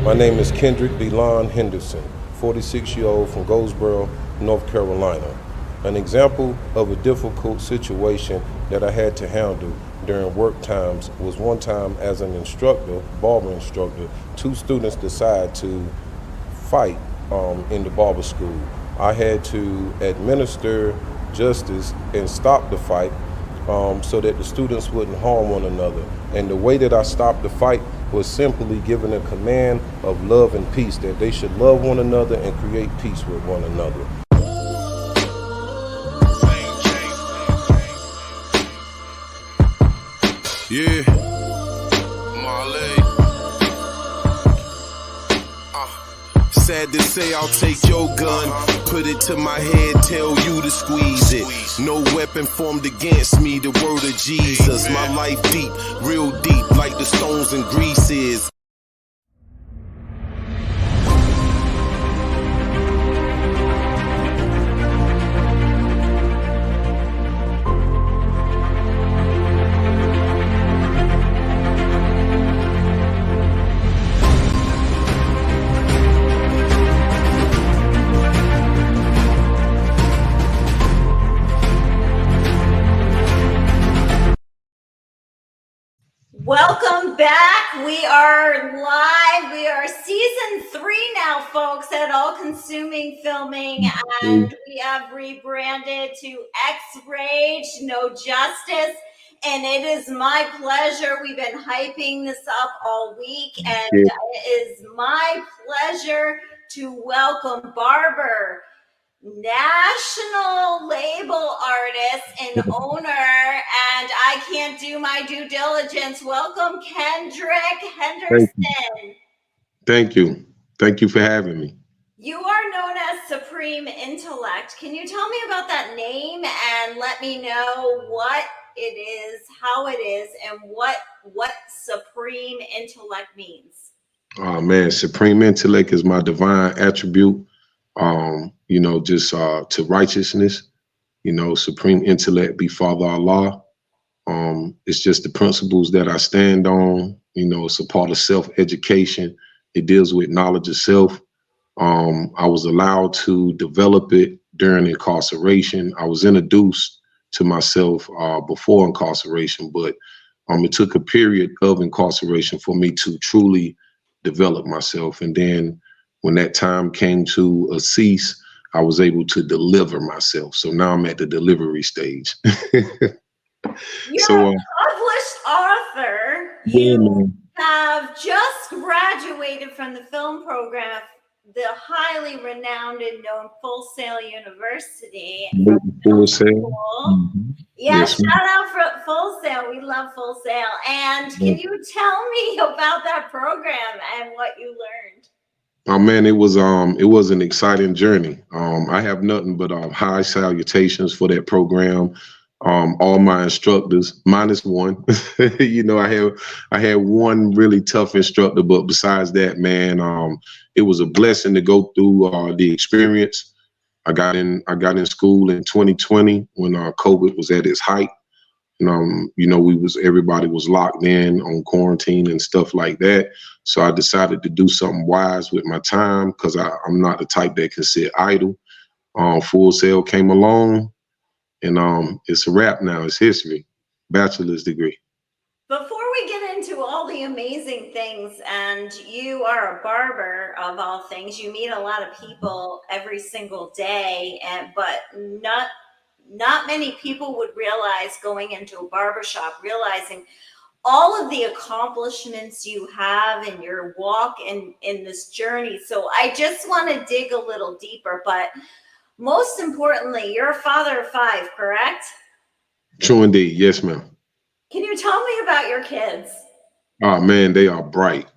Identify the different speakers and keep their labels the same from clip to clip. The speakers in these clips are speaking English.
Speaker 1: My name is Kendrick DeLon Henderson, 46-year-old from Goldsboro, North Carolina. An example of a difficult situation that I had to handle during work times was one time as an instructor, barber instructor, two students decided to fight in the barber school. I had to administer justice and stop the fight so that the students wouldn't harm one another. And the way that I stopped the fight was simply giving a command of love and peace, that they should love one another and create peace with one another.
Speaker 2: Yeah, Marley. Sad to say, I'll take your gun, put it to my head, tell you to squeeze it. No weapon formed against me, the word of Jesus. My life deep, real deep, like the stones in Greece is.
Speaker 3: Welcome back. We are live. We are season 3 now, folks, at All Consuming Filming, and we have rebranded to EXRAGED, No Justice, and it is my pleasure. We've been hyping this up all week, and it is my pleasure to welcome Barber, national label artist and owner, and I can't do my due diligence. Welcome, Kendrick Henderson.
Speaker 1: Thank you. Thank you for having me.
Speaker 3: You are known as Supreme Intellect. Can you tell me about that name and let me know what it is, how it is, and what Supreme Intellect means?
Speaker 1: Oh man, Supreme Intellect is my divine attribute. Just to righteousness, Supreme Intellect be Father Allah. It's just the principles that I stand on. It's a part of self-education. It deals with knowledge of self. I was allowed to develop it during incarceration. I was introduced to myself before incarceration, but it took a period of incarceration for me to truly develop myself. And then when that time came to a cease, I was able to deliver myself. So now I'm at the delivery stage.
Speaker 3: You're a published author. You have just graduated from the film program, the highly renowned and known Full Sail University.
Speaker 1: Full Sail.
Speaker 3: Yeah, yes, shout out for Full Sail. We love Full Sail. And can you tell me about that program and what you learned?
Speaker 1: Oh man, it was an exciting journey. I have nothing but high salutations for that program. All my instructors, minus one. I had one really tough instructor, but besides that, man, it was a blessing to go through the experience. I got in school in 2020 when COVID was at its height. And, everybody was locked in on quarantine and stuff like that. So I decided to do something wise with my time because I'm not the type that can sit idle. Full Sail came along, and it's a wrap now. It's history. Bachelor's degree.
Speaker 3: Before we get into all the amazing things, and you are a barber of all things, you meet a lot of people every single day, but not many people would realize going into a barbershop, realizing all of the accomplishments you have in your walk in this journey. So I just want to dig a little deeper, but most importantly, you're a father of 5, correct?
Speaker 1: True indeed. Yes, ma'am.
Speaker 3: Can you tell me about your kids?
Speaker 1: Oh man, they are bright.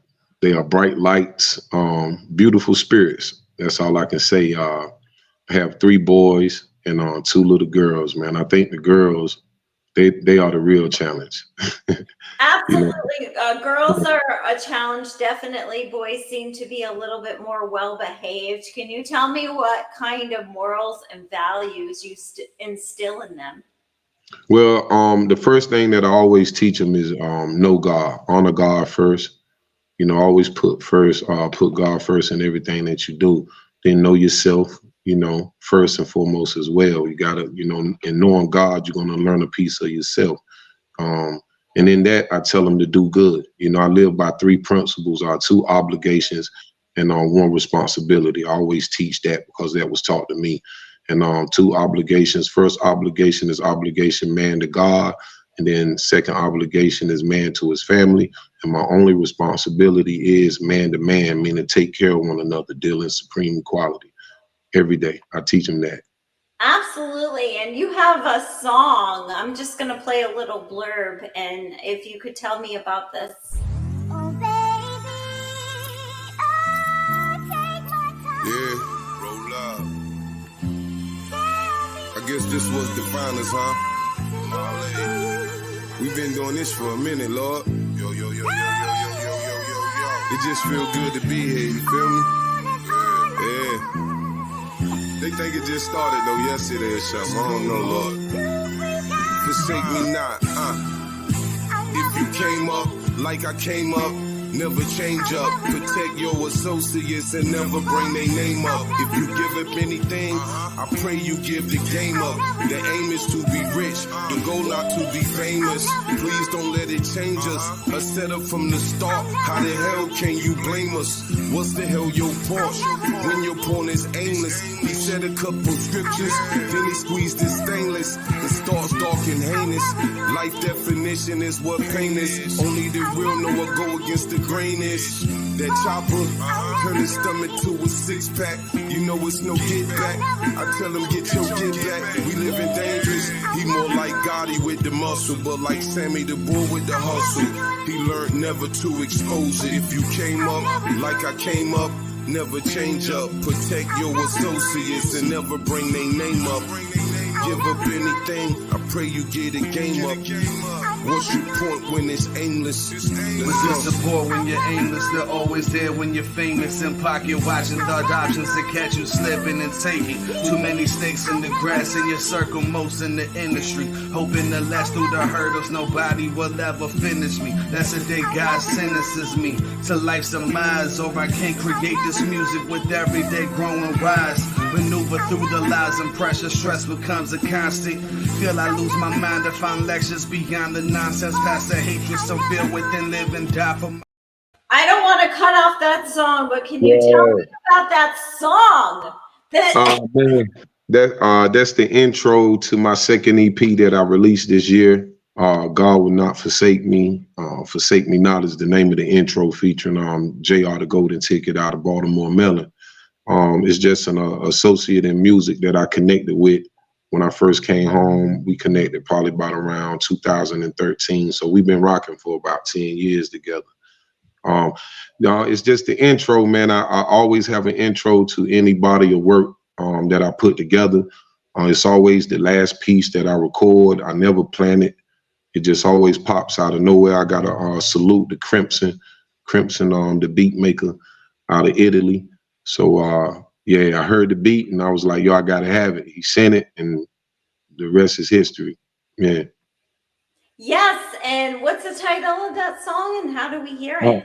Speaker 1: They are bright lights, beautiful spirits. That's all I can say. I have 3 boys and 2 little girls, man. I think the girls, they are the real challenge.
Speaker 3: Absolutely. Girls are a challenge, definitely. Boys seem to be a little bit more well-behaved. Can you tell me what kind of morals and values you instill in them?
Speaker 1: Well, the first thing that I always teach them is know God, honor God first. You know, always put God first in everything that you do. Then know yourself, you know, first and foremost as well. You gotta, you know, in knowing God, you're gonna learn a piece of yourself. Um, and in that, I tell them to do good. You know, I live by three principles: two obligations and one responsibility. I always teach that because that was taught to me. And two obligations. First obligation is obligation man to God, and then second obligation is man to his family. And my only responsibility is man to man, meaning take care of one another, deal in supreme equality every day. I teach them that.
Speaker 3: Absolutely. And you have a song. I'm just going to play a little blurb. And if you could tell me about this.
Speaker 4: Oh, baby, oh, take my time.
Speaker 2: Yeah, roll up. I guess this was define us, huh? We've been doing this for a minute, Lord. Yo, yo, yo, yo, yo, yo, yo, yo, yo, yo. It just feel good to be here, you feel me? Yeah. They think it just started though yesterday or something. I don't know, Lord. Forsake me not, If you came up like I came up, never change up. Protect your associates and never bring their name up. If you give up anything, I pray you give the game up. The aim is to be rich, the goal not to be famous. Please don't let it change us. A setup from the start. How the hell can you blame us? What's the hell your part when your pawn is aimless? He said a couple scriptures, then he squeezed his stainless. It starts dark and heinous. Life definition is what pain is. Only the real know what go against the grain is. That chopper turn his stomach to a six-pack. You know it's no get back. I tell him get your get back. We living dangerous. He more like Gotti with the muscle, but like Sammy the Bull with the hustle. He learned never to expose it. If you came up like I came up, never change up. Protect your associates and never bring their name up. Give up anything, I pray you get a game up. What's your point when it's aimless?
Speaker 5: Was your support when you're aimless? They're always there when you're famous. In pocket watching third options to catch you slipping and taking. Too many snakes in the grass in your circle, most in the industry. Hoping to last through the hurdles, nobody will ever finish me. That's the day God sentences me to life's demise. Or I can't create this music with every day growing wise. Maneuver through the lies and pressure, stress becomes a constant. Feel I lose my mind to find lectures beyond the nonsense, past the hatred so built within, live and die for my...
Speaker 3: I don't want to cut off that song, but can you tell me about that song?
Speaker 1: Man, that's the intro to my second EP that I released this year. God Will Not Forsake Me. Forsake Me Not is the name of the intro, featuring JR the Golden Ticket out of Baltimore, Maryland. It's just an associate in music that I connected with when I first came home. We connected probably about around 2013. So we've been rocking for about 10 years together. It's just the intro, man. I always have an intro to any body of work that I put together. It's always the last piece that I record. I never plan it. It just always pops out of nowhere. I gotta salute the Crimson, the beat maker out of Italy. So yeah, I heard the beat and I was like, yo, I gotta have it. He sent it and the rest is history. Yeah.
Speaker 3: Yes, and what's the title of that song and how do we hear it?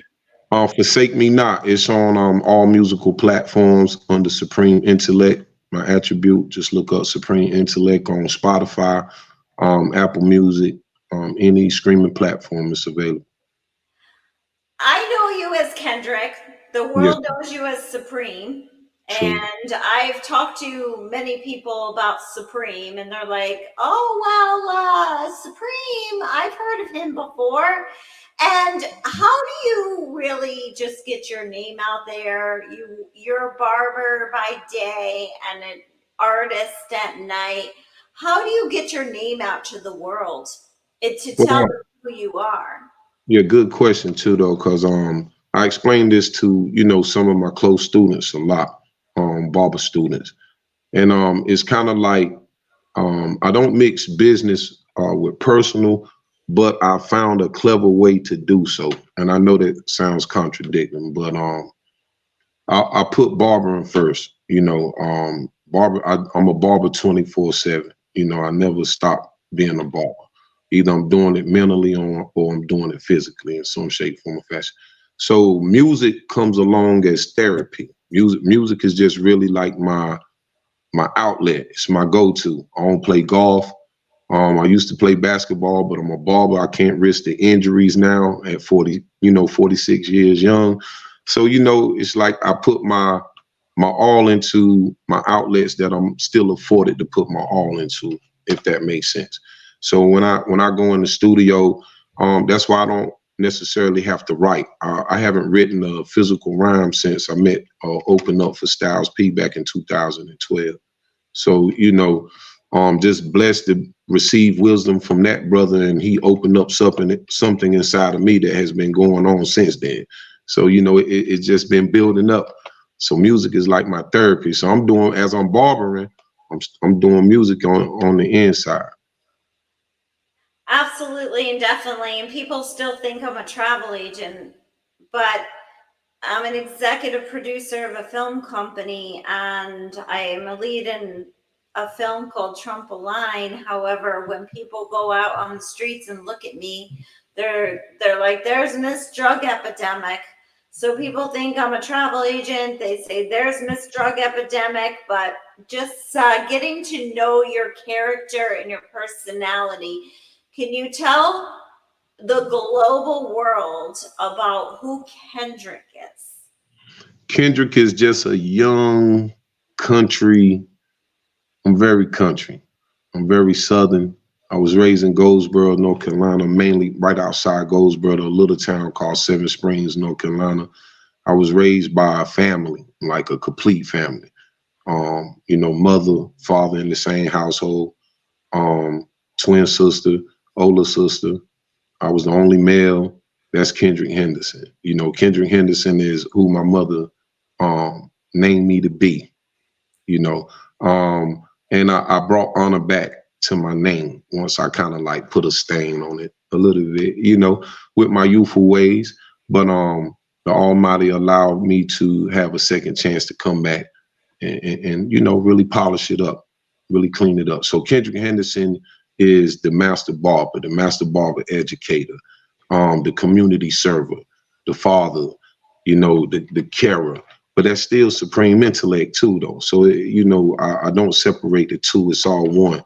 Speaker 1: Forsake Me Not. It's on all musical platforms under Supreme Intellect. My attribute, just look up Supreme Intellect on Spotify, Apple Music, any streaming platform is available.
Speaker 3: I know you as Kendrick. The world knows you as Supreme.
Speaker 1: True.
Speaker 3: And I've talked to many people about Supreme, and they're like, oh, well, Supreme, I've heard of him before. And how do you really just get your name out there? You're a barber by day and an artist at night. How do you get your name out to the world to tell them who you are?
Speaker 1: Yeah, good question too, though, because I explained this to, some of my close students a lot, barber students. And it's kind of like I don't mix business with personal, but I found a clever way to do so. And I know that sounds contradicting, but I put barbering first. I'm a barber 24/7. I never stop being a barber. Either I'm doing it mentally or I'm doing it physically in some shape, form, or fashion. So music comes along as therapy. Music is just really like my outlet. It's my go-to. I don't play golf. I used to play basketball, but I'm a barber. I can't risk the injuries now at 40, 46 years young. So, it's like I put my all into my outlets that I'm still afforded to put my all into, if that makes sense. So when I go in the studio, that's why I don't necessarily have to write. I haven't written a physical rhyme since I met opened up for Styles P back in 2012. So, just blessed to receive wisdom from that brother, and he opened up something inside of me that has been going on since then. So, it's just been building up. So music is like my therapy. So as I'm barbering, I'm doing music on the inside.
Speaker 3: Absolutely and definitely. And people still think I'm a travel agent, but I'm an executive producer of a film company and I am a lead in a film called Trump Align. However, when people go out on the streets and look at me, they're like, there's Miss Drug Epidemic. So people think I'm a travel agent. They say there's Miss Drug Epidemic, but just getting to know your character and your personality. Can you tell the global world about who Kendrick is?
Speaker 1: Kendrick is just a young country. I'm very country. I'm very southern. I was raised in Goldsboro, North Carolina, mainly right outside Goldsboro, a little town called Seven Springs, North Carolina. I was raised by a family, like a complete family. Mother, father in the same household, twin sister, older sister. I was the only male. That's Kendrick Henderson. Kendrick Henderson is who my mother named me to be, and I brought honor back to my name once I kind of like put a stain on it a little bit, with my youthful ways. But the Almighty allowed me to have a second chance to come back and really polish it up, really clean it up. So Kendrick Henderson is the master barber educator, the community server, the father, the carer. But that's still Supreme Intellect too, though. So I don't separate the two. It's all one.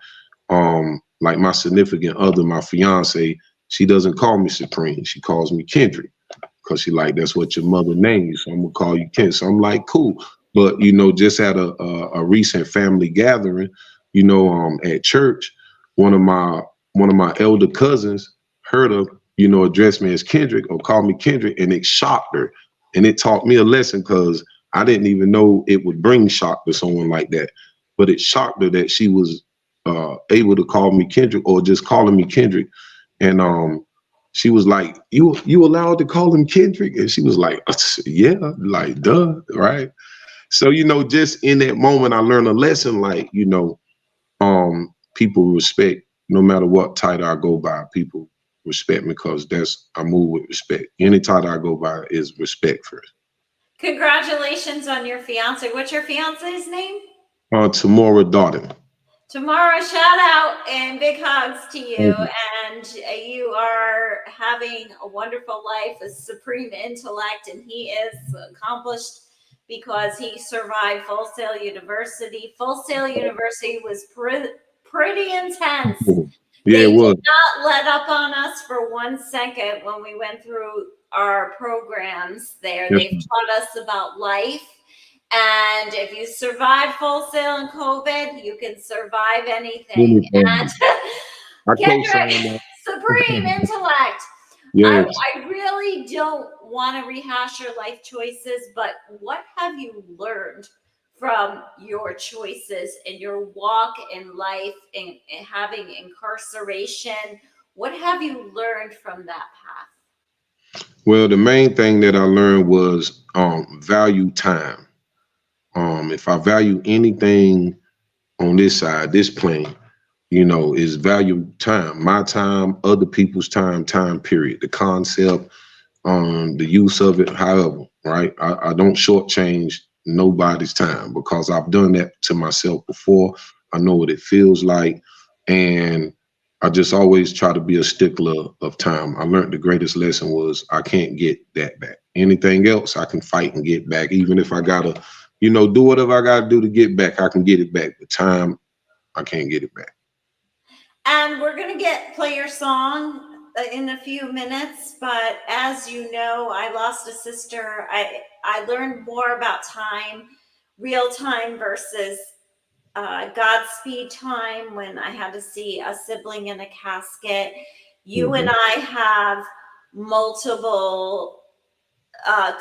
Speaker 1: Like my significant other, my fiance, she doesn't call me Supreme. She calls me Kendrick because she like, that's what your mother named you. So I'm gonna call you Ken. So I'm like, cool. But just at a recent family gathering, at church, one of my elder cousins heard her, address me as Kendrick or call me Kendrick, and it shocked her. And it taught me a lesson because I didn't even know it would bring shock to someone like that. But it shocked her that she was able to call me Kendrick or just calling me Kendrick. And she was like, you allowed to call him Kendrick? And she was like, yeah, like, duh, right? So, just in that moment, I learned a lesson, like, people respect, no matter what title I go by, people respect me because I move with respect. Any title I go by is respect first.
Speaker 3: Congratulations on your fiance. What's your fiance's name?
Speaker 1: Tamora Darden.
Speaker 3: Tamara, shout out and big hugs to you.
Speaker 1: Mhm.
Speaker 3: And you are having a wonderful life, a supreme intellect, and he is accomplished because he survived Full Sail University. Full Sail University was pretty intense.
Speaker 1: Yeah,
Speaker 3: They
Speaker 1: it was.
Speaker 3: did not let up on us for 1 second when we went through our programs there.
Speaker 1: Yes,
Speaker 3: They've taught us about life. And if you survive Full Sail and COVID, you can survive anything. And
Speaker 1: I
Speaker 3: Kendrick,
Speaker 1: co-signed that.
Speaker 3: Supreme Intellect.
Speaker 1: Yes.
Speaker 3: I really don't want to rehash your life choices, but what have you learned from your choices and your walk in life and having incarceration? What have you learned from that path?
Speaker 1: Well, the main thing that I learned was value time. If I value anything on this side, this plane, is value time, my time, other people's time period, the concept, the use of it, however, right? I don't shortchange nobody's time because I've done that to myself before. I know what it feels like. And I just always try to be a stickler of time. I learned the greatest lesson was I can't get that back. Anything else I can fight and get back, even if I gotta, do whatever I gotta do to get back. I can get it back. But time, I can't get it back.
Speaker 3: And we're going to play your song in a few minutes. But as you know, I lost a sister. I learned more about time, real time versus Godspeed time when I had to see a sibling in a casket. You and I have multiple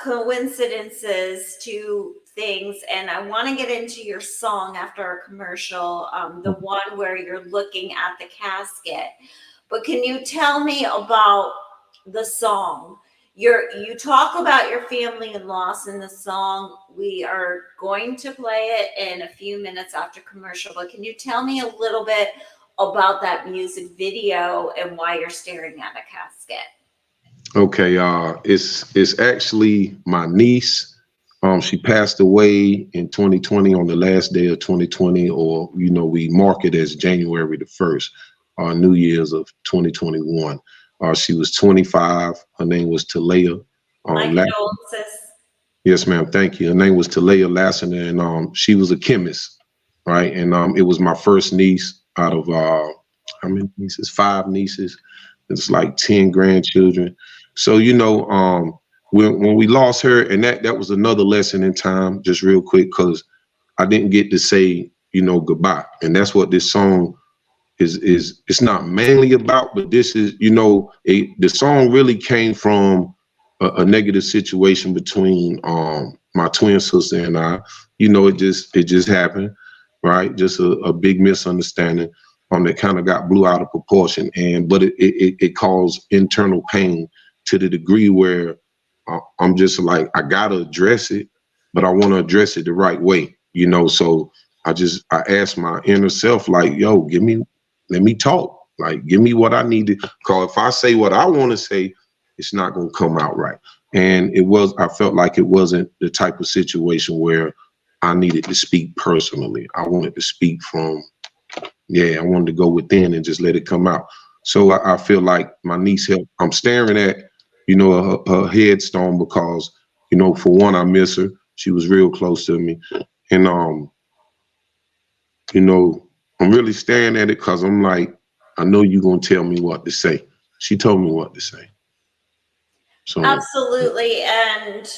Speaker 3: coincidences to things, and I want to get into your song after our commercial, the one where you're looking at the casket. But can you tell me about the song? You talk about your family and loss in the song. We are going to play it in a few minutes after commercial, but can you tell me a little bit about that music video and why you're staring at a casket?
Speaker 1: Okay, it's actually my niece. She passed away in 2020 on the last day of 2020, or we mark it as January the 1st, New Year's of 2021. She was 25. Her name was Talaya.
Speaker 3: My condolences.
Speaker 1: Yes, ma'am. Thank you. Her name was Talaya Lassiter, and she was a chemist, right? And it was my first niece out of how many nieces? 5 nieces. It's like 10 grandchildren. So when we lost her, and that was another lesson in time. Just real quick, because I didn't get to say goodbye, and that's what this song is. It's not mainly about, but this is the song really came from a negative situation between my twin sister and I. It just happened, right? Just a big misunderstanding that kind of got blew out of proportion, but it caused internal pain to the degree where I'm just like, I gotta address it, but I want to address it the right way. So I asked my inner self, like, yo, let me talk, like, give me what I need to, cause if I say what I want to say, it's not gonna come out right. And I felt like it wasn't the type of situation where I needed to speak personally. I wanted to speak from, I wanted to go within and just let it come out. So I feel like my niece helped. I'm staring at, her headstone because, for one, I miss her. She was real close to me. And, I'm really staring at it because I'm like, I know you're going to tell me what to say. She told me what to say. So
Speaker 3: Absolutely. And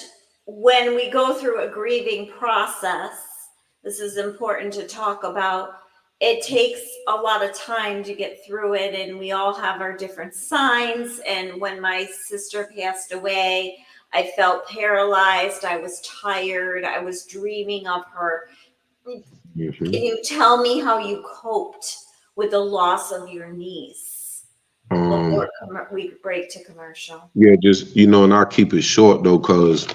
Speaker 3: when we go through a grieving process, this is important to talk about. It takes a lot of time to get through it, and we all have our different signs. And when my sister passed away, I felt paralyzed. I was tired. I was dreaming of her. Can you tell me how you coped with the loss of your niece before we break to commercial?
Speaker 1: yeah, just, and I'll keep it short though, because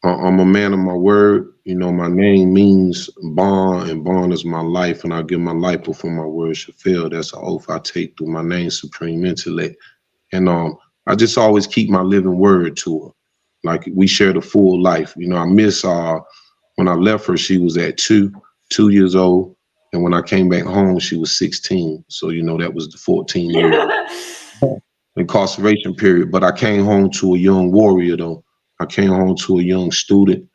Speaker 1: I'm a man of my word. My name means bond, and bond is my life, and I give my life before my word should fail. That's an oath I take through my name, Supreme Intellect. And I just always keep my living word to her. Like, we shared a full life. I miss when I left her, she was at 2 years old. And when I came back home, she was 16. So, that was the 14-year incarceration period. But I came home to a young warrior, though. I came home to a young student.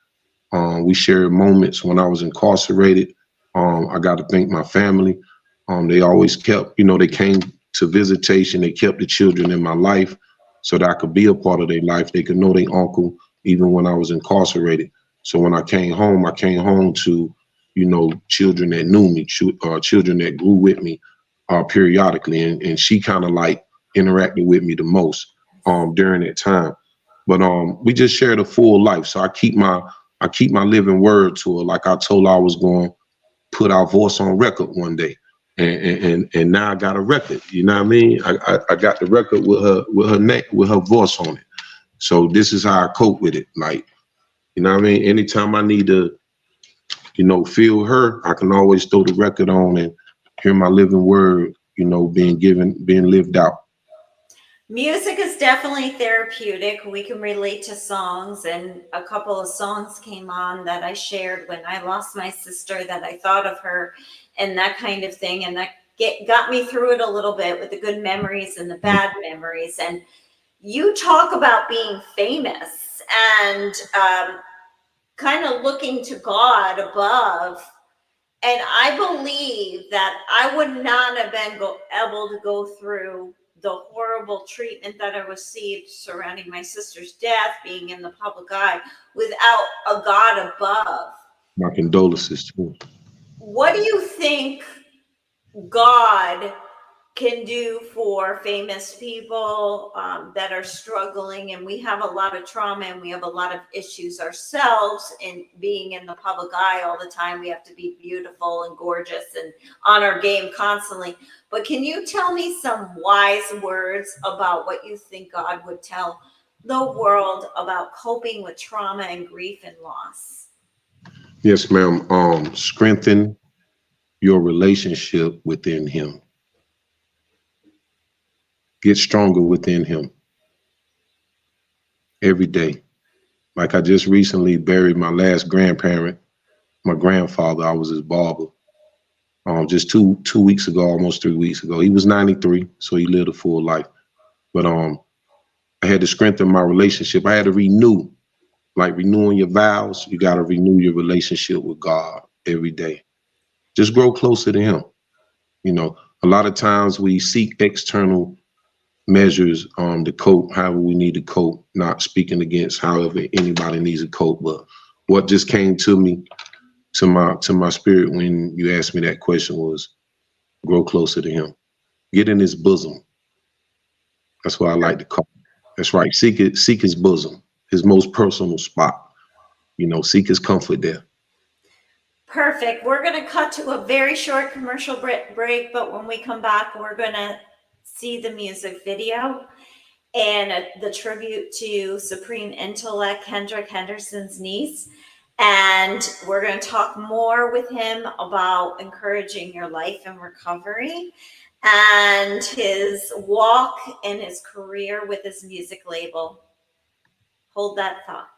Speaker 1: We shared moments when I was incarcerated. I got to thank my family. They always kept, they came to visitation. They kept the children in my life so that I could be a part of their life. They could know their uncle even when I was incarcerated. So when I came home to, children that knew me, children that grew with me periodically. And she kind of like interacted with me the most during that time. But we just shared a full life. So I keep my living word to her. Like I told her I was going to put our voice on record one day. And now I got a record. You know what I mean? I got the record with her neck, with her voice on it. So this is how I cope with it. Like, you know what I mean? Anytime I need to, feel her, I can always throw the record on and hear my living word, being lived out.
Speaker 3: Music is definitely therapeutic. We can relate to songs, and a couple of songs came on that I shared when I lost my sister, that I thought of her and that kind of thing. And that got me through it a little bit with the good memories and the bad memories. And you talk about being famous and kind of looking to God above. And I believe that I would not have been able to go through the horrible treatment that I received surrounding my sister's death, being in the public eye, without a God above.
Speaker 1: My condolences too.
Speaker 3: What do you think God can do for famous people that are struggling? And we have a lot of trauma and we have a lot of issues ourselves in being in the public eye all the time. We have to be beautiful and gorgeous and on our game constantly. But can you tell me some wise words about what you think God would tell the world about coping with trauma and grief and loss?
Speaker 1: Yes, ma'am. Strengthen your relationship within Him. Get stronger within Him every day. Like I just recently buried my last grandparent, my grandfather. I was his barber. Just two weeks ago, almost 3 weeks ago. He was 93, so he lived a full life. But I had to strengthen my relationship. I had to renew, like renewing your vows. You got to renew your relationship with God every day. Just grow closer to Him. You know, a lot of times we seek external measures to cope however we need to cope, not speaking against however anybody needs to cope. But what just came to me, to my spirit when you asked me that question was grow closer to Him. Get in His bosom. That's what I like to call it. That's right. Seek His bosom, His most personal spot. You know, seek His comfort there.
Speaker 3: Perfect. We're going to cut to a very short commercial break, but when we come back, we're going to see the music video and the tribute to Supreme Intellect, Kendrick Henderson's niece. And we're going to talk more with him about encouraging your life and recovery and his walk and his career with his music label. Hold that thought.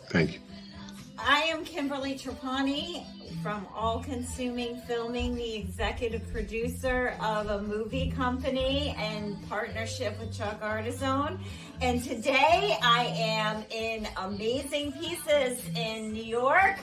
Speaker 1: Thank you.
Speaker 3: I am Kimberly Trapani from All Consuming Filming, the executive producer of a movie company in partnership with Chuck Artizone. And today I am in Amazing Pieces in New York.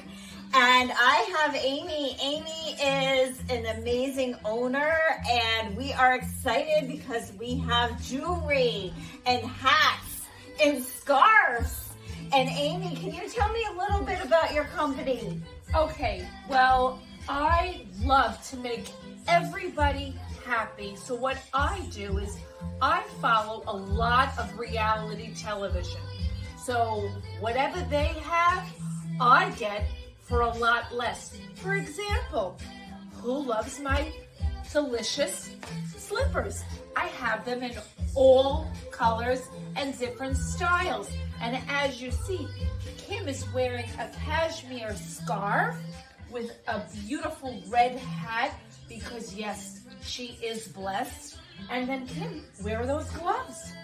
Speaker 3: And I have Amy. Amy is an amazing owner, and we are excited because we have jewelry and hats and scarves. And Amy, can you tell me a little bit about your company?
Speaker 6: Okay, well, I love to make everybody happy. So what I do is I follow a lot of reality television. So whatever they have, I get for a lot less. For example, who loves my delicious slippers? I have them in all colors and different styles. And as you see, Kim is wearing a cashmere scarf with a beautiful red hat because yes, she is blessed. And then Kim, where are those gloves?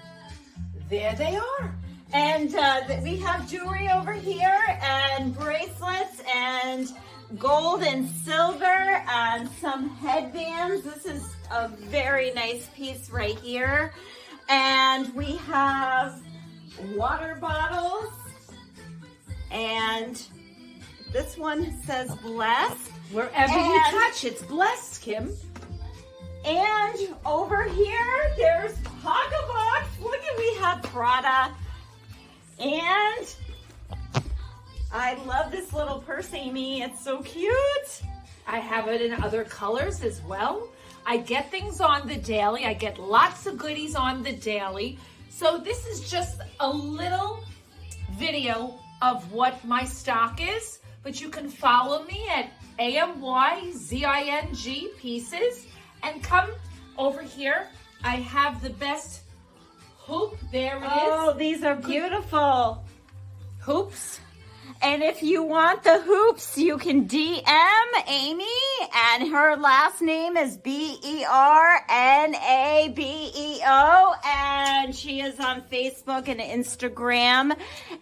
Speaker 6: There they are.
Speaker 3: And we have jewelry over here and bracelets and gold and silver and some headbands. This is a very nice piece right here. And we have water bottles, and this one says blessed.
Speaker 6: Wherever you touch, it's blessed, Kim.
Speaker 3: And over here, there's Pocketbox. Look at, we have Prada. And I love this little purse, Amy. It's so cute.
Speaker 6: I have it in other colors as well. I get things on the daily. I get lots of goodies on the daily. So this is just a little video of what my stock is, but you can follow me at AMYZING Pieces and come over here. I have the best hoop. There it is.
Speaker 3: Oh, these are beautiful.
Speaker 6: Hoops.
Speaker 3: And if you want the hoops, you can DM Amy, and her last name is BERNABEO, and she is on Facebook and Instagram.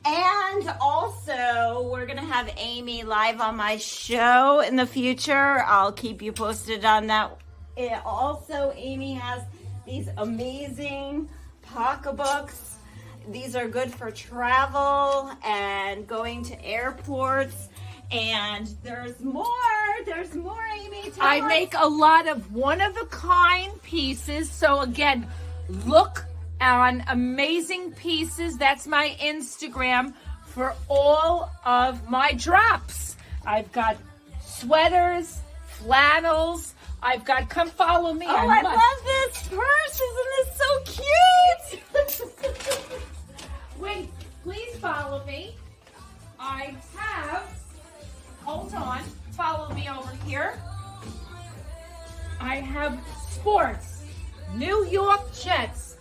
Speaker 3: And also, we're going to have Amy live on my show in the future. I'll keep you posted on that. Also, Amy has these amazing pocketbooks. These are good for travel and going to airports. And there's more, Amy.
Speaker 6: I make a lot of one-of-a-kind pieces. So again, look on Amazing Pieces. That's my Instagram for all of my drops. I've got sweaters, flannels. I've got, come follow me.
Speaker 3: Oh, I love this purse. Isn't this so cute?
Speaker 6: Wait, please follow me. I have, hold on, follow me over here. I have sports, New York Jets,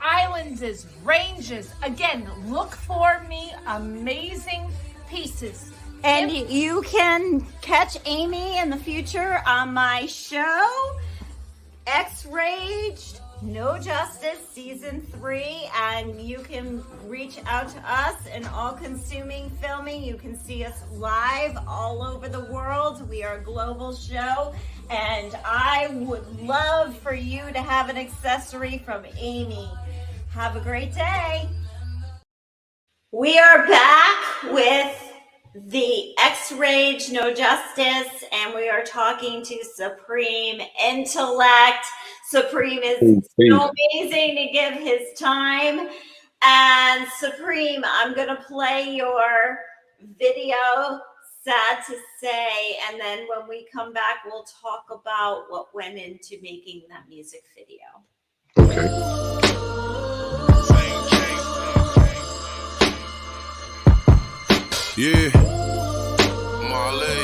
Speaker 6: Islanders, Rangers. Again, look for me, Amazing Pieces.
Speaker 3: And you can catch Amy in the future on my show, EXRAGED, No Justice, Season 3. And you can reach out to us in All Consuming Filming. You can see us live all over the world. We are a global show. And I would love for you to have an accessory from Amy. Have a great day. We are back with the EXRAGED No Justice, and we are talking to Supreme Intellect. Supreme is so amazing to give his time. And Supreme, I'm going to play your video, Sad to Say, and then when we come back, we'll talk about what went into making that music video.
Speaker 1: Okay.
Speaker 2: Yeah, Marley.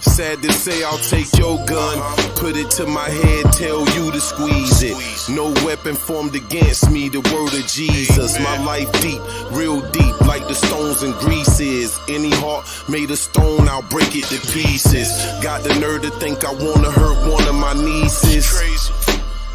Speaker 2: Sad to say, I'll take your gun, put it to my head, tell you to squeeze it. No weapon formed against me, the word of Jesus. My life deep, real deep, like the stones and grease is. Any heart made of stone, I'll break it to pieces. Got the nerve to think I wanna hurt one of my nieces.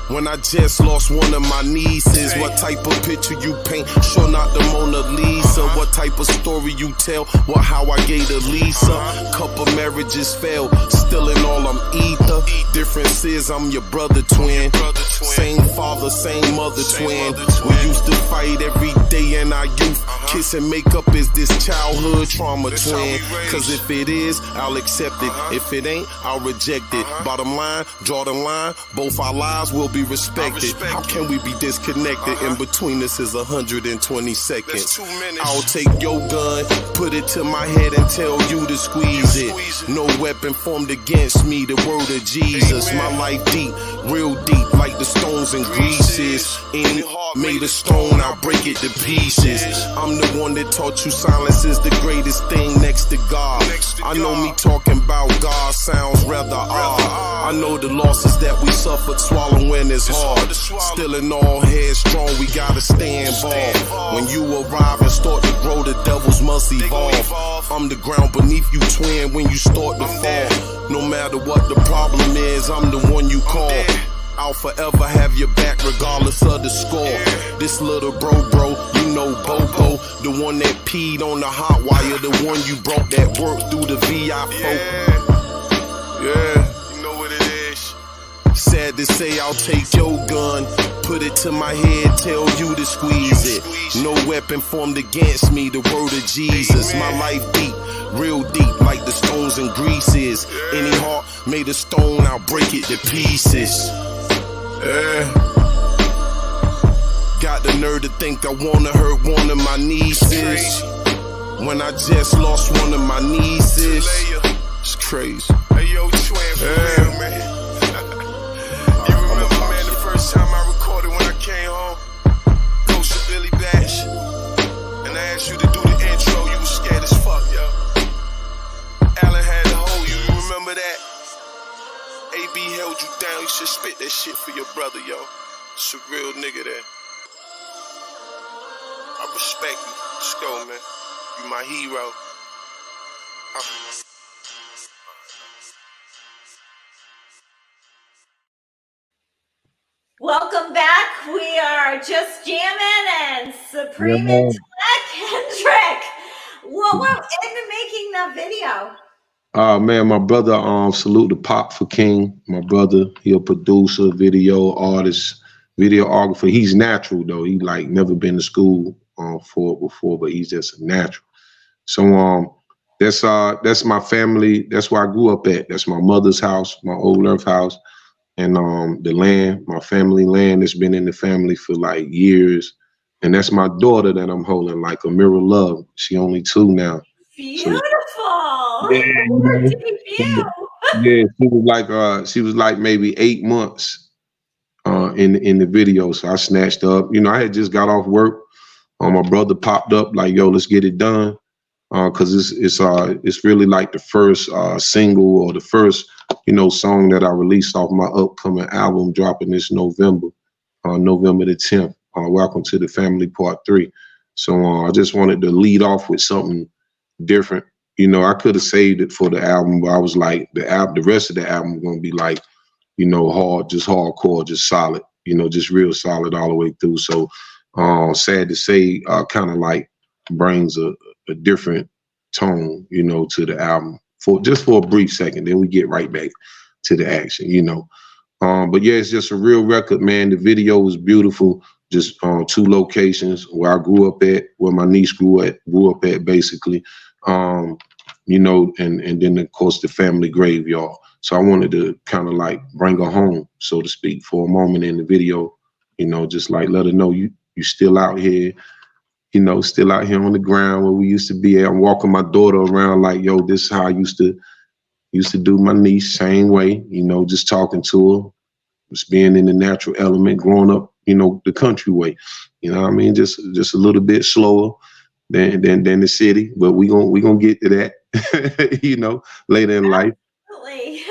Speaker 2: When I just lost one of my nieces. What type of picture you paint? Sure not the Mona Lisa. What type of story you tell? What how I gave to Lisa? Couple marriages failed, still in all I'm ether. Difference is I'm your brother twin. Same father, same mother twin. We used to fight every day in our youth. Kiss and make up is this childhood trauma twin. Cause if it is, I'll accept it. If it ain't, I'll reject it. Bottom line, draw the line. Both our lives will be respected. How can we be disconnected? In between us is 120 seconds. I'll take your gun, put it to my head and tell you to squeeze it. No weapon formed against me, the word of Jesus. My life deep, real deep, like the stones and greases. Any heart made of stone, I'll break it to pieces. I'm the one that taught you silence is the greatest thing next to God. I know me talking about God sounds rather odd. I know the losses that we suffered swallowing is hard. Still in all headstrong, we gotta stay involved. When you arrive and start to grow, the devils must evolve. I'm the ground beneath you, twin, when you start to fall. No matter what the problem is, I'm the one you call. I'll forever have your back regardless of the score. This little bro, you know Bobo. The one that peed on the hot wire. The one you brought that work through the VI4. Yeah, you know what it is. Sad to say, I'll take your gun, put it to my head, tell you to squeeze it. No weapon formed against me, the word of Jesus. My life deep, real deep, like the stones and greases. Any heart made of stone, I'll break it to pieces. Got the nerve to think I wanna hurt one of my nieces. When I just lost one of my nieces. It's crazy. Hey yo, twin, for real, man. You remember, man, the first time I recorded when I came home? Ghost of Billy Bash. And I asked you to do the intro, you was scared as fuck, yo. Alan had to hold you, you remember that? AB held you down, you should spit that shit for your brother, yo. It's a real nigga there. I respect you. Let's go, man. You my hero.
Speaker 3: Welcome back. We are just jamming and Supreme Intellect Hendrick. What went into making that video?
Speaker 1: Man, my brother, salute the Pop for King. My brother, he a producer, video artist, videographer. He's natural though. He like never been to school for it before, but he's just a natural. So that's my family. That's where I grew up at. That's my mother's house, my old earth house, and the land, my family land that's been in the family for like years. And that's my daughter that I'm holding like a mirror love. She only 2 now. So
Speaker 3: Beautiful.
Speaker 1: yeah, you
Speaker 3: Your
Speaker 1: know.
Speaker 3: debut.
Speaker 1: Yeah, she was like maybe 8 months in the video. So I snatched her up. You know, I had just got off work. My brother popped up like, "Yo, let's get it done." Cause it's really like the first single or the first song that I released off my upcoming album dropping this November, November the 10th. Welcome to the Family Part 3. So I just wanted to lead off with something different. You know, I could have saved it for the album, but I was like, the rest of the album gonna be like, hard, just hardcore, just solid, just real solid all the way through. So sad to say, kind of like brings a different tone, to the album for a brief second. Then we get right back to the action. But yeah, it's just a real record, man. The video was beautiful. Just 2 locations where I grew up at, where my niece grew up at, basically. And then of course the family graveyard. So I wanted to kind of like bring her home, so to speak, for a moment in the video. Just like let her know you still out here. Still out here on the ground where we used to be at. I'm walking my daughter around like, yo, this is how I used to do my niece, same way. Just talking to her, just being in the natural element, growing up, the country way. You know what I mean? Just a little bit slower than the city, but we gonna get to that, later in life.
Speaker 3: Absolutely.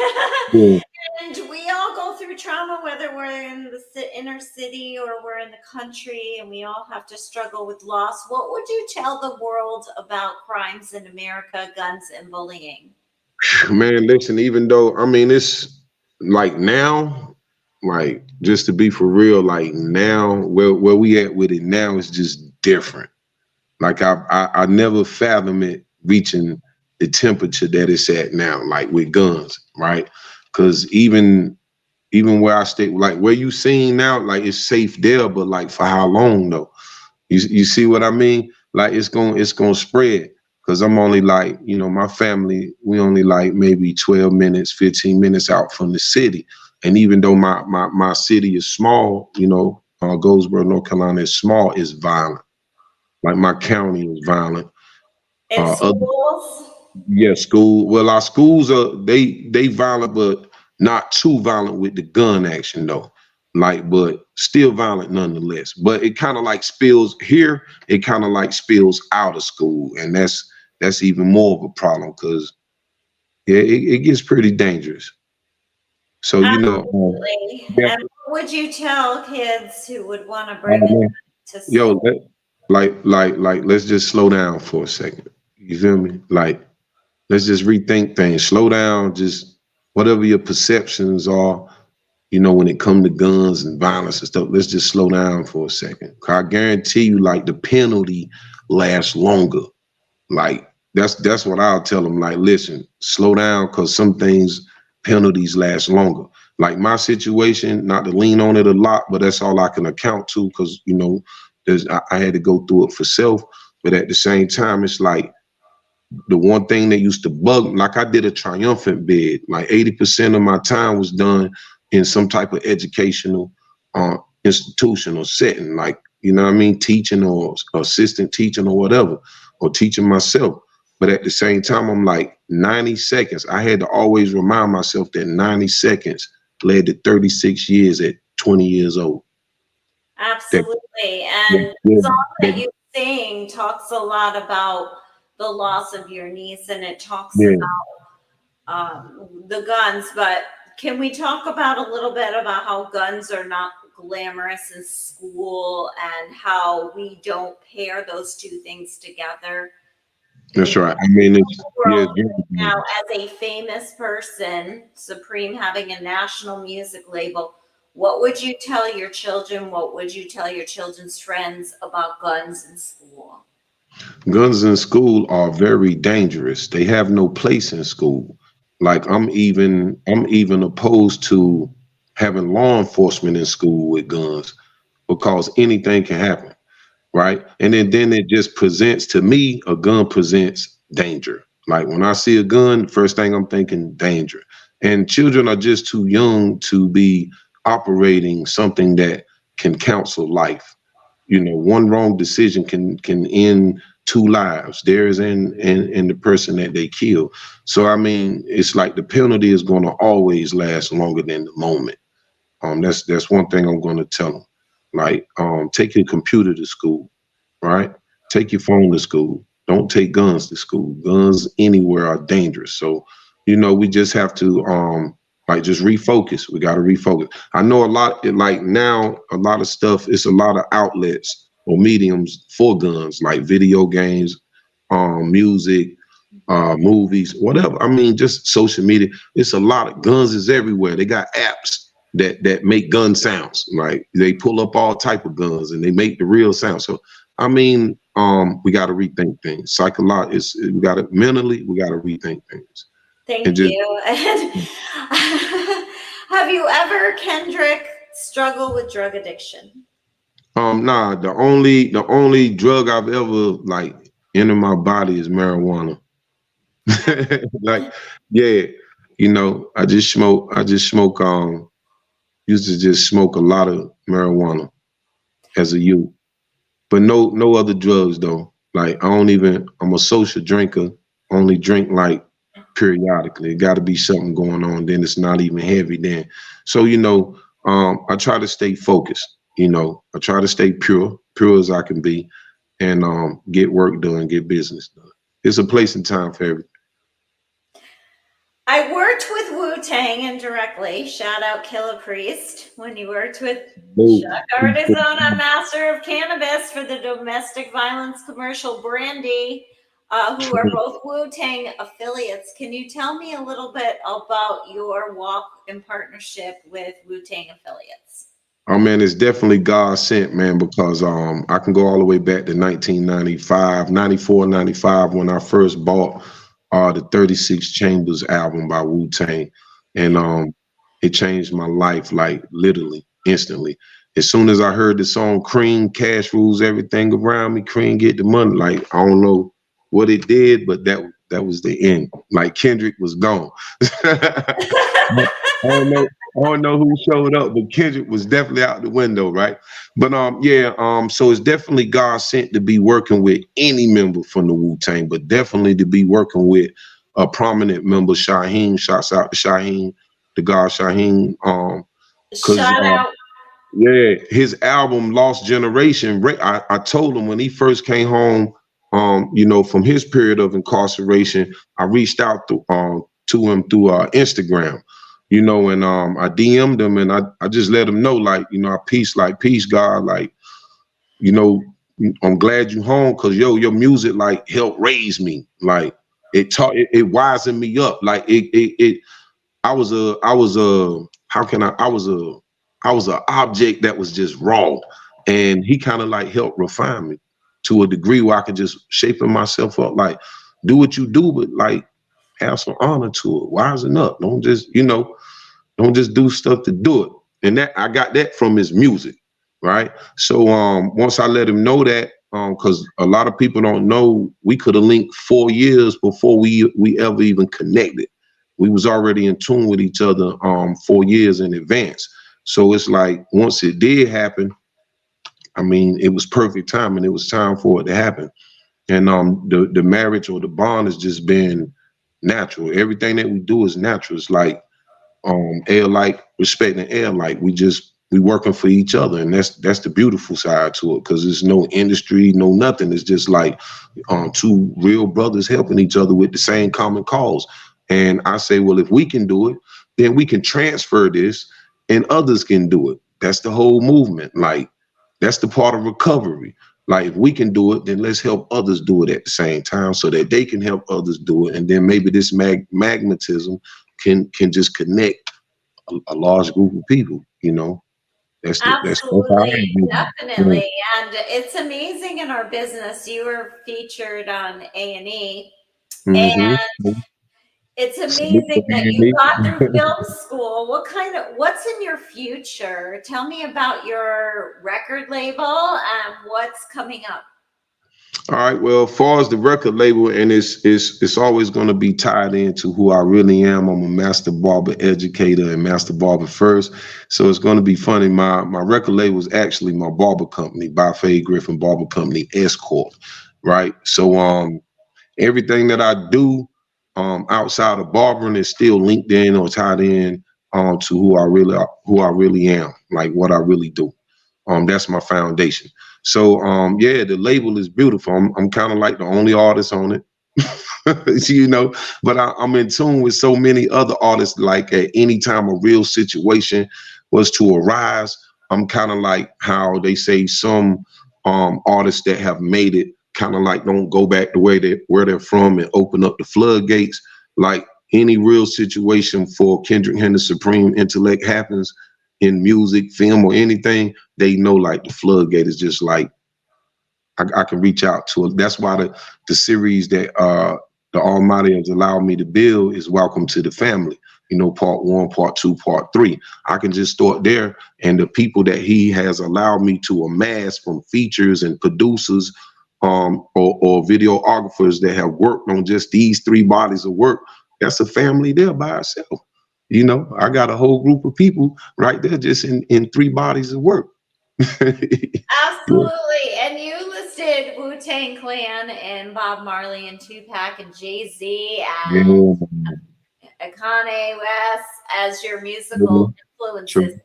Speaker 1: Yeah.
Speaker 3: And we all go through trauma, whether we're in the inner city or we're in the country, and we all have to struggle with loss. What would you tell the world about crimes in America, guns, and bullying?
Speaker 1: Man, listen, even though I mean it's like now, like just to be for real, like now where we at with it now is just different. Like I never fathom it reaching the temperature that it's at now, like with guns, right? Because even where I stay, like where you seen now, like it's safe there, but like for how long though? You see what I mean? Like it's gonna spread. Cause I'm only like, my family, we only like maybe 12 minutes, 15 minutes out from the city. And even though my city is small, Goldsboro, North Carolina is small, it's violent. Like my county is violent.
Speaker 3: And
Speaker 1: Other
Speaker 3: schools?
Speaker 1: Yeah, school. Well, our schools are they violent, but not too violent with the gun action though. Like, but still violent nonetheless. But it kind of like spills here. It kind of like spills out of school, and that's even more of a problem because yeah, it gets pretty dangerous. So
Speaker 3: Absolutely.
Speaker 1: yeah,
Speaker 3: And what would you tell kids who would want to bring it
Speaker 1: man.
Speaker 3: to
Speaker 1: Yo,
Speaker 3: school?
Speaker 1: like, let's just slow down for a second. You feel me? Like, let's just rethink things. Slow down. Just whatever your perceptions are, when it comes to guns and violence and stuff, let's just slow down for a second. 'Cause I guarantee you, like, the penalty lasts longer. Like, that's what I'll tell them. Like, listen, slow down, because some things, penalties last longer. Like my situation, not to lean on it a lot, but that's all I can account to, because I had to go through it for self. But at the same time, it's like the one thing that used to bug me, like I did a triumphant bid, like 80% of my time was done in some type of educational institutional setting, like, what I mean, teaching or assistant teaching or whatever, or teaching myself. But at the same time, I'm like 90 seconds. I had to always remind myself that 90 seconds led to 36 years at 20 years old. That,
Speaker 3: Absolutely.
Speaker 1: yeah,
Speaker 3: And the
Speaker 1: yeah,
Speaker 3: song that
Speaker 1: that-
Speaker 3: you sing talks a lot about the loss of your niece, and it talks
Speaker 1: yeah.
Speaker 3: about the guns. But can we talk about a little bit about how guns are not glamorous in school and how we don't pair those two things together?
Speaker 1: That's right. I mean,
Speaker 3: World
Speaker 1: yeah,
Speaker 3: now, as a famous person, Supreme having a national music label, what would you tell your children? What would you tell your children's friends about guns in school?
Speaker 1: guns in school are very dangerous. They have no place in school. Like I'm even opposed to having law enforcement in school with guns because anything can happen, right? And then it just presents to me, a gun presents danger. Like when I see a gun, first thing I'm thinking danger. And children are just too young to be operating something that can counsel life. One wrong decision can end two lives, theirs and the person that they kill. So I mean, it's like the penalty is going to always last longer than the moment. That's one thing I'm going to tell them. Like, take your computer to school, right? Take your phone to school. Don't take guns to school. Guns anywhere are dangerous. So, we just have to like just refocus. We got to refocus. I know a lot like now a lot of stuff, it's a lot of outlets or mediums for guns, like video games, music, movies, whatever. I mean, just social media. It's a lot of guns is everywhere. They got apps that make gun sounds. Like they pull up all type of guns and they make the real sound. So I mean, we got to rethink things. Psychologically, we got to mentally, we got to rethink things. And
Speaker 3: Thank
Speaker 1: just
Speaker 3: you. And have you ever, Kendrick, struggled with drug addiction?
Speaker 1: nah, the only drug I've ever like entered my body is marijuana. Like, yeah, I just smoke used to just smoke a lot of marijuana as a youth. But no other drugs though. Like I'm a social drinker, only drink like periodically. It gotta be something going on, then it's not even heavy then. So, I try to stay focused, I try to stay pure as I can be, and get work done, get business done. It's a place and time for everything.
Speaker 3: I worked with Wu Tang indirectly. Shout out Killer Priest when you worked with
Speaker 1: Boom.
Speaker 3: Chuck Arizona, Master of Cannabis, for the domestic violence commercial Brandy, who are both Wu Tang affiliates. Can you tell me a little bit about your walk in partnership with Wu Tang affiliates?
Speaker 1: Oh man, it's definitely God sent, man, because I can go all the way back to 1995, 94, 95 when I first bought the 36 Chambers album by Wu Tang. And it changed my life like literally instantly. As soon as I heard the song Cream, Cash Rules Everything Around Me, Cream Get the Money, like I don't know what it did, but that was the end. Like Kendrick was gone. But I don't know. I don't know who showed up, but Kendrick was definitely out the window, right? But yeah, so it's definitely God sent to be working with any member from the Wu Tang, but definitely to be working with a prominent member, Shaheem. Shouts out to Shaheem, the God Shaheem. Because
Speaker 3: Shout out.
Speaker 1: yeah, his album Lost Generation. I told him when he first came home, from his period of incarceration, I reached out to him through Instagram, and I DM'd him and I just let him know, like, peace, God, like, you know, I'm glad you home because your music like helped raise me, like it wisened me up, like it I was a how can I was a object that was just raw, and he kind of like helped refine me to a degree where I could just shaping myself up, like do what you do, but like have some honor to it, wisen up, don't just do stuff to do it. And that I got that from his music, right? So once I let him know that, because a lot of people don't know, we could have linked 4 years before we ever even connected. We was already in tune with each other 4 years in advance. So it's like once it did happen, I mean, it was perfect time, and it was time for it to happen. And the marriage or the bond has just been natural. Everything that we do is natural. It's like air like respecting air like we working for each other, and that's the beautiful side to it, because there's no industry, no nothing. It's just like two real brothers helping each other with the same common cause. And I say, well, if we can do it, then we can transfer this and others can do it. That's the whole movement. Like that's the part of recovery. Like if we can do it, then let's help others do it at the same time so that they can help others do it. And then maybe this magnetism can just connect a large group of people. That's how I
Speaker 3: Absolutely,
Speaker 1: do it.
Speaker 3: definitely. And it's amazing in our business. You were featured on A&E, and
Speaker 1: Mm-hmm.
Speaker 3: It's
Speaker 1: Salute to
Speaker 3: amazing that you
Speaker 1: Andy.
Speaker 3: got through film school. What's in your future? Tell me about your record label and what's coming up.
Speaker 1: All right. Well, as far as the record label, and it's always going to be tied into who I really am. I'm a master barber educator and master barber first. So it's going to be funny. My record label is actually my barber company, by Faye Griffin Barber Company, S Corp. Right. So everything that I do outside of barbering is still linked in or tied in to who I really am, like what I really do. That's my foundation. So yeah, the label is beautiful. I'm kind of like the only artist on it. you know, but I'm in tune with so many other artists. Like at any time a real situation was to arise, I'm kind of like how they say some artists that have made it kind of like don't go back to where they're from and open up the floodgates. Like any real situation for Kendrick Henderson Supreme Intellect happens in music, film, or anything, they know like the floodgate is just like I can reach out to it. That's why the series that the Almighty has allowed me to build is Welcome to the Family. You know, part 1, part 2, part 3. I can just start there, and the people that he has allowed me to amass from features and producers, or videographers that have worked on just these 3 bodies of work. That's a family there by itself. You know, I got a whole group of people right there just in 3 bodies of work. Yeah.
Speaker 3: Absolutely. And you listed Wu-Tang Clan and Bob Marley and Tupac and Jay-Z and
Speaker 1: Yeah.
Speaker 3: Kanye West as your musical
Speaker 1: Yeah.
Speaker 3: influences.
Speaker 1: True.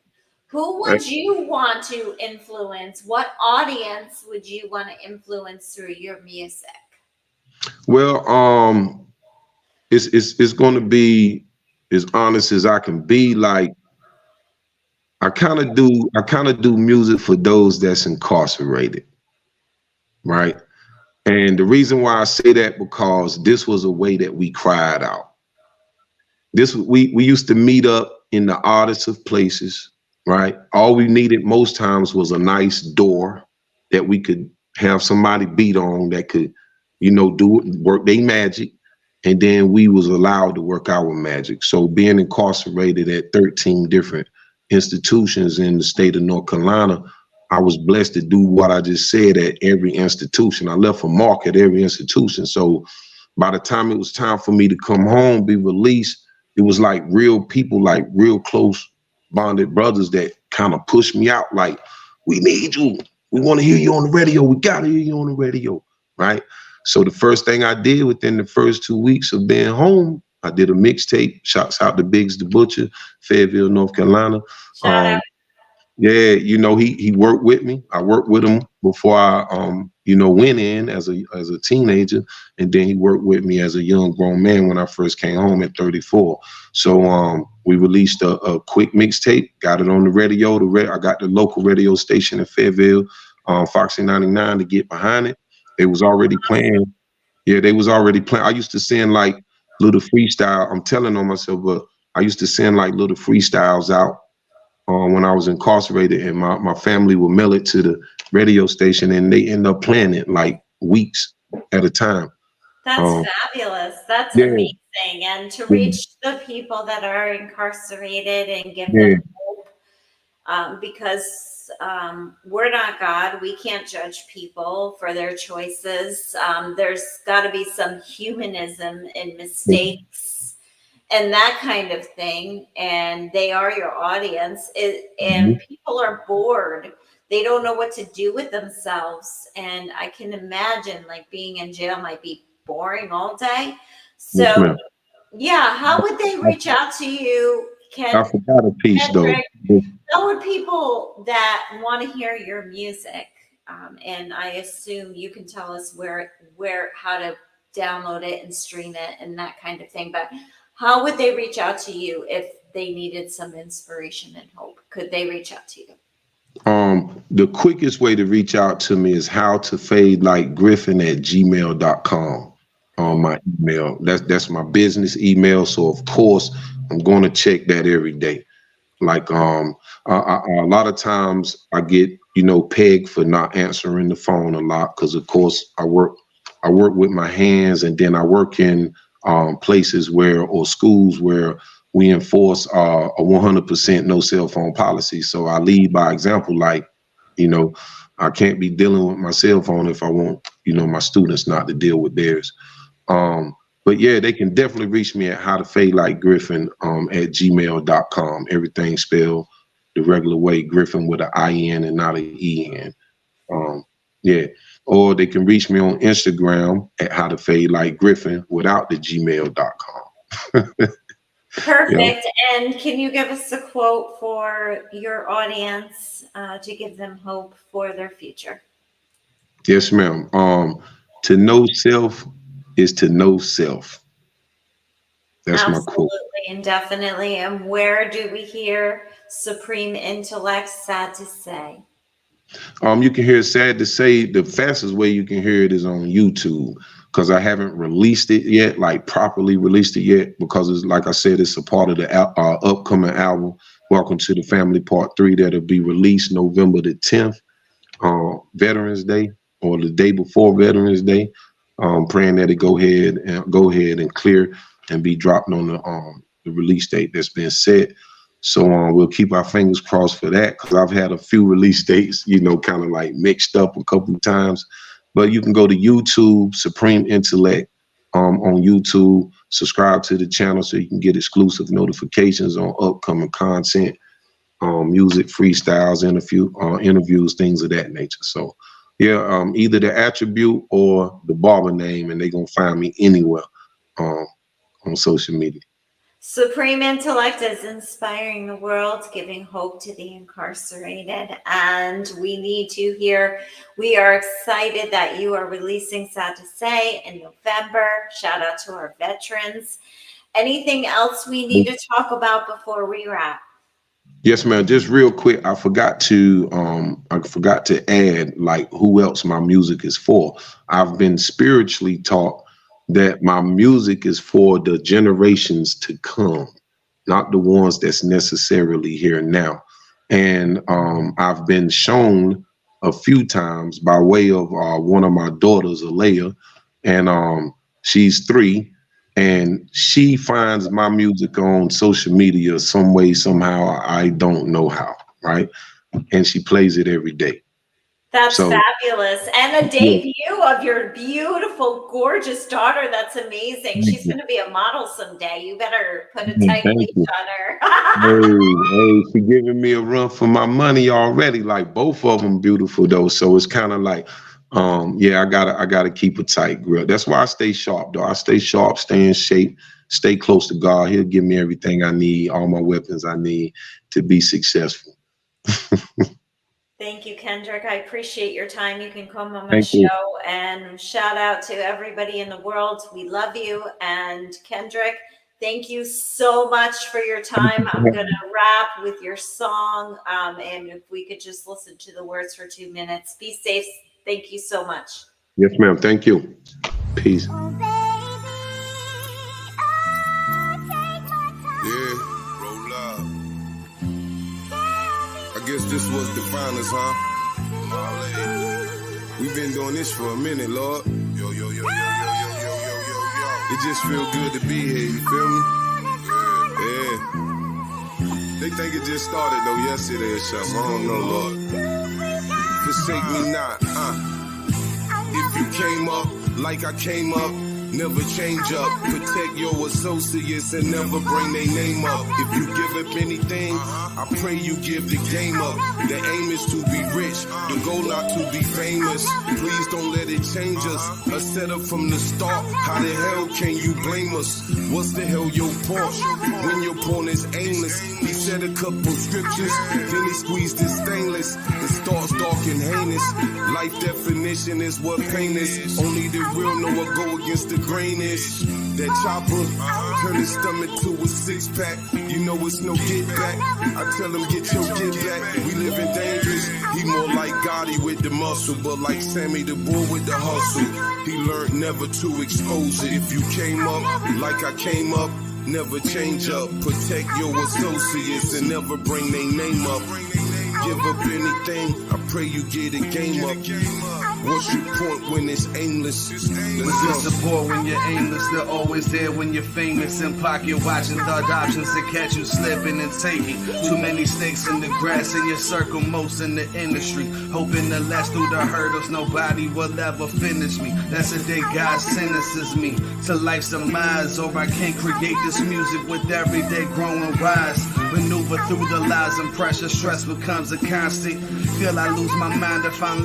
Speaker 3: Who would you want to influence? What audience would you want to influence through your music?
Speaker 1: Well, it's going to be as honest as I can be. Like I kind of do music for those that's incarcerated, right? And the reason why I say that because this was a way that we cried out. This we used to meet up in the oddest of places, right? All we needed most times was a nice door that we could have somebody beat on that could, you know, work their magic, and then we was allowed to work our magic. So being incarcerated at 13 different institutions in the state of North Carolina, I was blessed to do what I just said at every institution. I left a mark at every institution. So by the time it was time for me to come home, be released, it was like real people, like real close bonded brothers that kind of pushed me out. Like, we need you. We want to hear you on the radio. We got to hear you on the radio. Right. So the first thing I did within the first 2 weeks of being home, I did a mixtape. Shouts out to Biggs the Butcher, Fayetteville, North Carolina.
Speaker 3: Shout out.
Speaker 1: Yeah, you know, he worked with me. I worked with him before I you know, went in as a teenager, and then he worked with me as a young grown man when I first came home at 34. So we released a quick mixtape, got it on the radio. I got the local radio station in Fayetteville, Foxy 99, to get behind it. It was already playing. Yeah, they was already playing. I used to send like little freestyle. I'm telling on myself, but I used to send like little freestyles out when I was incarcerated, and my family would mail it to the radio station, and they end up playing it like weeks at a time.
Speaker 3: That's
Speaker 1: Um,
Speaker 3: fabulous. That's
Speaker 1: yeah,
Speaker 3: amazing. And to
Speaker 1: yeah,
Speaker 3: reach the people that are incarcerated and give
Speaker 1: yeah,
Speaker 3: them hope, because we're not God. We can't judge people for their choices. There's got to be some humanism in mistakes and that kind of thing. And they are your audience. And
Speaker 1: mhm,
Speaker 3: people are bored. They don't know what to do with themselves. And I can imagine like being in jail might be boring all day.
Speaker 1: yes,
Speaker 3: So,
Speaker 1: ma'am.
Speaker 3: yeah, how would they reach out to you,
Speaker 1: I forgot a piece though.
Speaker 3: Kendrick? How would people that want to hear your music, and I assume you can tell us how to download it and stream it and that kind of thing, but how would they reach out to you if they needed some inspiration and hope? Could they reach out to you?
Speaker 1: The quickest way to reach out to me is how to fade like Griffin at gmail.com. My email. That's my business email. So of course I'm going to check that every day. Like a lot of times I get, you know, pegged for not answering the phone a lot because of course I work with my hands, and then I work in places or schools where we enforce a 100% no cell phone policy. So I lead by example. Like, I can't be dealing with my cell phone if I want, my students not to deal with theirs. But yeah, they can definitely reach me at howtofadelightegriffin at gmail.com. Everything spelled the regular way, Griffin with an I-N and not an E-N. Yeah. Or they can reach me on Instagram at howtofadelightegriffin without the gmail.com.
Speaker 3: Perfect. And can you give us a quote for your audience to give them hope for their future?
Speaker 1: Yes, ma'am. To know self is to know self. That's my quote.
Speaker 3: Absolutely and definitely. And where do we hear Supreme Intellect, Sad to Say?
Speaker 1: You can hear Sad to Say. The fastest way you can hear it is on YouTube, because I haven't released it yet, like properly released it yet, because it's, like I said, it's a part of the upcoming album, Welcome to the Family Part 3, that'll be released November the 10th, Veterans Day, or the day before Veterans Day. Praying that it go ahead and clear and be dropped on the release date that's been set. So we'll keep our fingers crossed for that, because I've had a few release dates, kind of like mixed up a couple of times. But you can go to YouTube, Supreme Intellect, on YouTube, subscribe to the channel so you can get exclusive notifications on upcoming content, music, freestyles, interviews, things of that nature. So yeah, either the attribute or the barber name, and they're going to find me anywhere on social media.
Speaker 3: Supreme Intellect is inspiring the world, giving hope to the incarcerated. And we need to hear, we are excited that you are releasing Sad to Say in November. Shout out to our veterans. Anything else we need to talk about before we wrap?
Speaker 1: Yes, ma'am. Just real quick, I forgot to add, like, who else my music is for. I've been spiritually taught that my music is for the generations to come, not the ones that's necessarily here now. And I've been shown a few times by way of one of my daughters, Alea, and she's 3, and she finds my music on social media some way, somehow. I don't know how, right? And she plays it every day.
Speaker 3: That's fabulous. And a debut of your beautiful, gorgeous daughter. That's amazing. She's going to be a model someday. You better put a tight leash on her.
Speaker 1: Hey, she's giving me a run for my money already. Like, both of them beautiful though. So it's kind of like, yeah, I gotta keep a tight grip. That's why I stay sharp though. I stay sharp, stay in shape, stay close to God. He'll give me everything I need, all my weapons I need to be successful.
Speaker 3: Thank you, Kendrick. I appreciate your time. You can come on my show. And shout out to everybody in the world. We love you. And Kendrick, thank you so much for your time. I'm going to wrap with your song. And if we could just listen to the words for 2 minutes. Be safe. Thank you so much.
Speaker 1: Yes, ma'am. Thank you. Peace.
Speaker 4: Oh, baby,
Speaker 2: Yeah, roll up. I guess this was define us, huh? We've been doing this for a minute, Lord. Yo, yo, yo, yo, yo, yo, yo, yo, yo, yo. It just feel good to be here, you feel me? Yeah. They think it just started though yesterday or something. I don't know, Lord. Forsake me not, If you came up like I came up, never change up. Protect your associates and never bring their name up. If you give up anything, I pray you give the game up. The aim is to be rich, the goal not to be famous. Please don't let it change us. A setup from the start. How the hell can you blame us? What's the hell your point when your point is aimless? He said a couple scriptures, then he squeezed his stainless. It starts dark and heinous. Life definition is what pain is. Only the real know what go against the grain is. That chopper turn his stomach to a 6-pack. You know it's no get back. I tell him get your get back. We live in dangerous. He more like Gotti with the muscle, but like Sammy the Bull with the hustle. He learned never to expose it. If you came up like I came up, never change up. Protect your associates and never bring their name up. Give up anything, I pray you get a game up. What's your point when it's aimless?
Speaker 5: What's your support when you're aimless? They're always there when you're famous. In pocket watching third options to catch you slipping and taking. Too many snakes in the grass in your circle, most in the industry. Hoping to last through the hurdles, nobody will ever finish me. That's the day God sentences me to life's demise. Or I can't create this music with every day growing wise. Maneuver through the lies and pressure, stress becomes a constant. Feel I lose my mind if I'm